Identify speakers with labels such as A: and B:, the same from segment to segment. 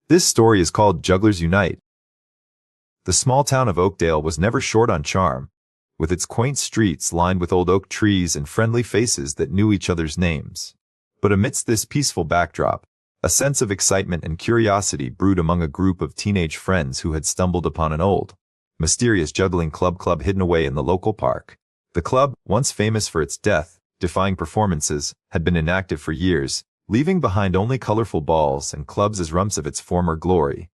A: This story is called Jugglers Unite. The small town of Oakdale was never short on charm, with its quaint streets lined with old oak trees and friendly faces that knew each other's names. But amidst this peaceful backdrop, a sense of excitement and curiosity brewed among a group of teenage friends who had stumbled upon an old, mysterious juggling club hidden away in the local park. The club, once famous for its death-defying performances, had been inactive for years, leaving behind only colorful balls and clubs as rumps of its former glory.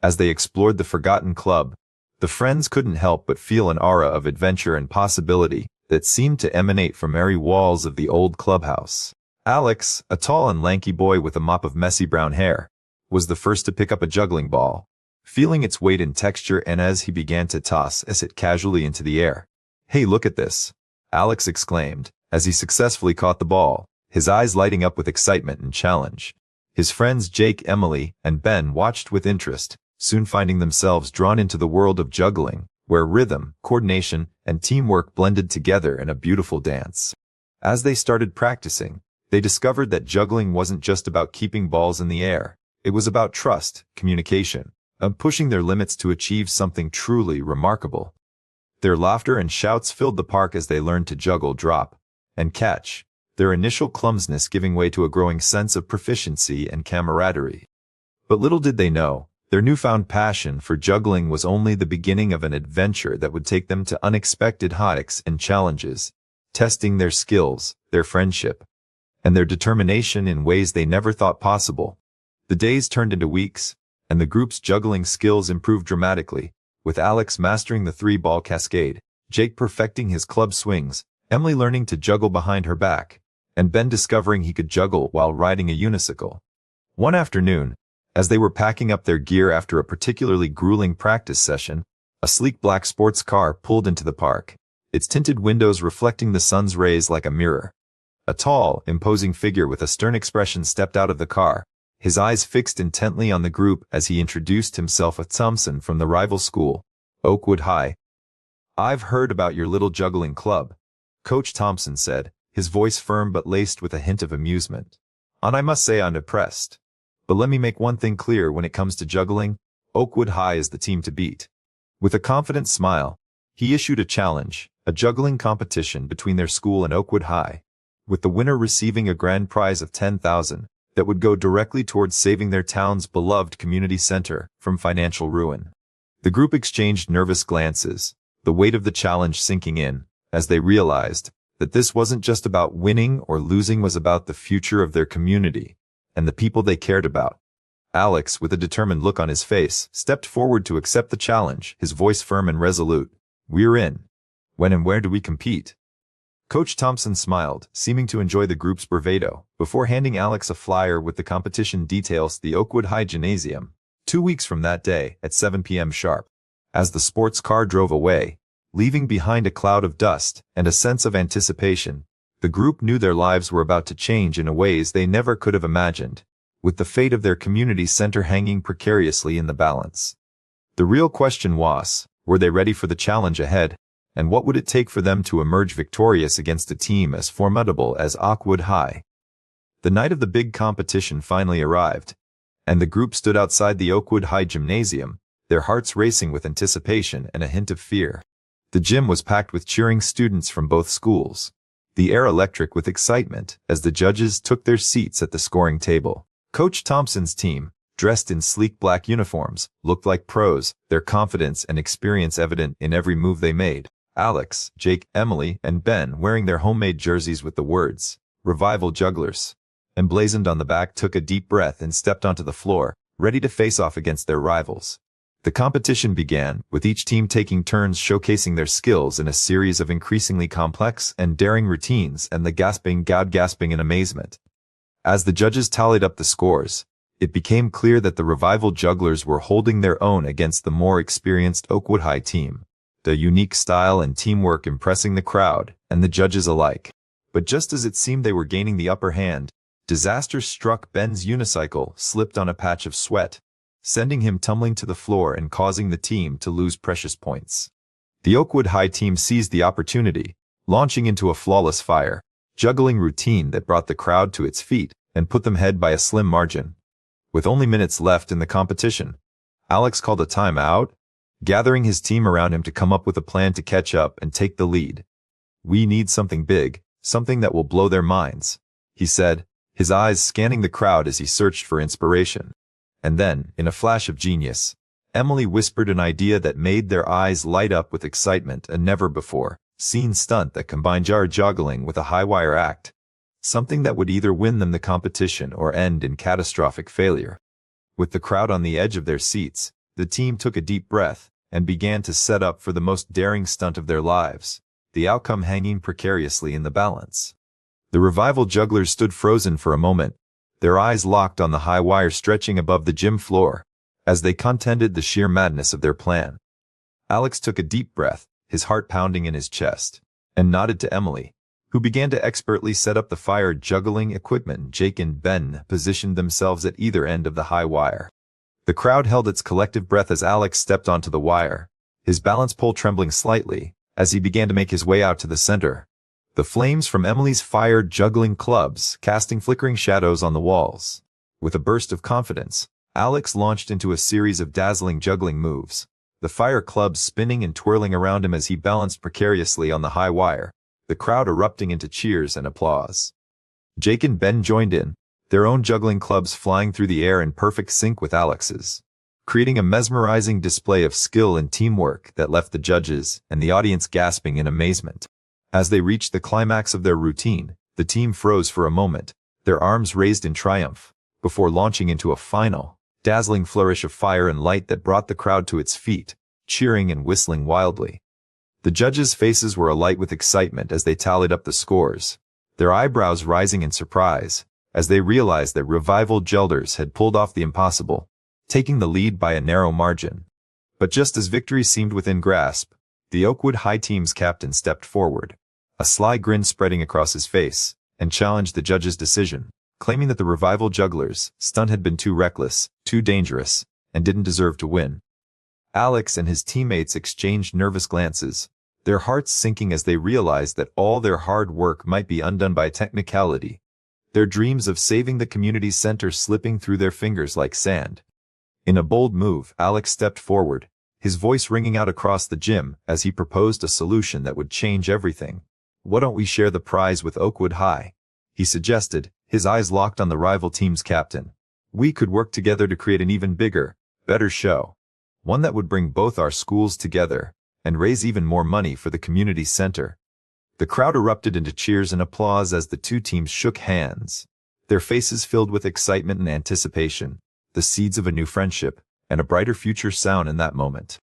A: As they explored the forgotten club, the friends couldn't help but feel an aura of adventure and possibility that seemed to emanate from airy walls of the old clubhouse. Alex, a tall and lanky boy with a mop of messy brown hair, was the first to pick up a juggling ball, feeling its weight and texture, and as he began to toss it casually into the air. "Hey, look at this!" Alex exclaimed, as he successfully caught the ball, his eyes lighting up with excitement and challenge. His friends Jake, Emily, and Ben watched with interest, soon finding themselves drawn into the world of juggling, where rhythm, coordination, and teamwork blended together in a beautiful dance. As they started practicing, they discovered that juggling wasn't just about keeping balls in the air. It was about trust, communication, and pushing their limits to achieve something truly remarkable. Their laughter and shouts filled the park as they learned to juggle, drop, and catch, their initial clumsiness giving way to a growing sense of proficiency and camaraderie. But little did they know, their newfound passion for juggling was only the beginning of an adventure that would take them to unexpected heights and challenges, testing their skills, their friendship, and their determination in ways they never thought possible. The days turned into weeks, and the group's juggling skills improved dramatically, with Alex mastering the three-ball cascade, Jake perfecting his club swings, Emily learning to juggle behind her back, and Ben discovering he could juggle while riding a unicycle. One afternoon, as they were packing up their gear after a particularly grueling practice session, a sleek black sports car pulled into the park, its tinted windows reflecting the sun's rays like a mirror. A tall, imposing figure with a stern expression stepped out of the car, his eyes fixed intently on the group as he introduced himself as Thompson from the rival school, Oakwood High. "I've heard about your little juggling club," Coach Thompson said, his voice firm but laced with a hint of amusement. "And I must say I'm impressed. But let me make one thing clear: when it comes to juggling, Oakwood High is the team to beat." With a confident smile, he issued a challenge, a juggling competition between their school and Oakwood High, with the winner receiving a grand prize of $10,000 that would go directly towards saving their town's beloved community center from financial ruin. The group exchanged nervous glances, the weight of the challenge sinking in, as they realized that this wasn't just about winning or losing, was about the future of their community and the people they cared about. Alex, with a determined look on his face, stepped forward to accept the challenge, his voice firm and resolute. "We're in. When and where do we compete?" Coach Thompson smiled, seeming to enjoy the group's bravado, before handing Alex a flyer with the competition details: the Oakwood High Gymnasium, 2 weeks from that day, at 7 p.m. sharp. As the sports car drove away, leaving behind a cloud of dust and a sense of anticipation, the group knew their lives were about to change in ways they never could have imagined, with the fate of their community center hanging precariously in the balance. The real question was, were they ready for the challenge ahead, and what would it take for them to emerge victorious against a team as formidable as Oakwood High? The night of the big competition finally arrived, and the group stood outside the Oakwood High Gymnasium, their hearts racing with anticipation and a hint of fear. The gym was packed with cheering students from both schools, the air electric with excitement as the judges took their seats at the scoring table. Coach Thompson's team, dressed in sleek black uniforms, looked like pros, their confidence and experience evident in every move they made. Alex, Jake, Emily, and Ben, wearing their homemade jerseys with the words, "Revival Jugglers," emblazoned on the back, took a deep breath and stepped onto the floor, ready to face off against their rivals. The competition began, with each team taking turns showcasing their skills in a series of increasingly complex and daring routines, and the gasping in amazement. As the judges tallied up the scores, it became clear that the Revival Jugglers were holding their own against the more experienced Oakwood High team, the unique style and teamwork impressing the crowd and the judges alike. But just as it seemed they were gaining the upper hand, disaster struck. Ben's unicycle slipped on a patch of sweat, sending him tumbling to the floor and causing the team to lose precious points. The Oakwood High team seized the opportunity, launching into a flawless juggling routine that brought the crowd to its feet and put them ahead by a slim margin. With only minutes left in the competition, Alex called a timeout, gathering his team around him to come up with a plan to catch up and take the lead. "We need something big, something that will blow their minds," he said, his eyes scanning the crowd as he searched for inspiration. And then, in a flash of genius, Emily whispered an idea that made their eyes light up with excitement, a never-before-seen stunt that combined juggling with a high-wire act, something that would either win them the competition or end in catastrophic failure. With the crowd on the edge of their seats, the team took a deep breath and began to set up for the most daring stunt of their lives, the outcome hanging precariously in the balance. The Revival Jugglers stood frozen for a moment, their eyes locked on the high wire stretching above the gym floor, as they contemplated the sheer madness of their plan. Alex took a deep breath, his heart pounding in his chest, and nodded to Emily, who began to expertly set up the fire juggling equipment. Jake and Ben positioned themselves at either end of the high wire. The crowd held its collective breath as Alex stepped onto the wire, his balance pole trembling slightly as he began to make his way out to the center. The flames from Emily's fire juggling clubs casting flickering shadows on the walls. With a burst of confidence, Alex launched into a series of dazzling juggling moves, the fire clubs spinning and twirling around him as he balanced precariously on the high wire, the crowd erupting into cheers and applause. Jake and Ben joined in, their own juggling clubs flying through the air in perfect sync with Alex's, creating a mesmerizing display of skill and teamwork that left the judges and the audience gasping in amazement. As they reached the climax of their routine, the team froze for a moment, their arms raised in triumph, before launching into a final, dazzling flourish of fire and light that brought the crowd to its feet, cheering and whistling wildly. The judges' faces were alight with excitement as they tallied up the scores, their eyebrows rising in surprise, as they realized that Revival Jugglers had pulled off the impossible, taking the lead by a narrow margin. But just as victory seemed within grasp, the Oakwood High team's captain stepped forward, a sly grin spreading across his face, and challenged the judges' decision, claiming that the Revival Jugglers' stunt had been too reckless, too dangerous, and didn't deserve to win. Alex and his teammates exchanged nervous glances, their hearts sinking as they realized that all their hard work might be undone by technicality, their dreams of saving the community center slipping through their fingers like sand. In a bold move, Alex stepped forward, his voice ringing out across the gym as he proposed a solution that would change everything. "Why don't we share the prize with Oakwood High?" he suggested, his eyes locked on the rival team's captain. "We could work together to create an even bigger, better show. One that would bring both our schools together and raise even more money for the community center." The crowd erupted into cheers and applause as the two teams shook hands, their faces filled with excitement and anticipation, the seeds of a new friendship and a brighter future sown in that moment.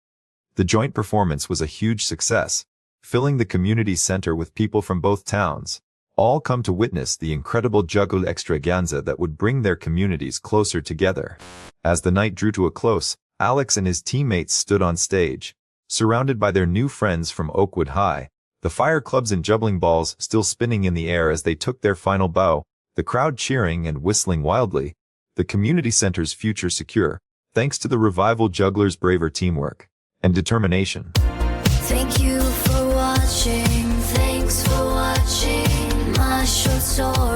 A: The joint performance was a huge success, filling the community center with people from both towns, all come to witness the incredible juggle extravaganza that would bring their communities closer together. As the night drew to a close, Alex and his teammates stood on stage, surrounded by their new friends from Oakwood High, the fire clubs and juggling balls still spinning in the air as they took their final bow, the crowd cheering and whistling wildly, the community center's future secure, thanks to the Revival Jugglers' braver teamwork and determination.
B: Thank you for watching, thanks for watching my short story.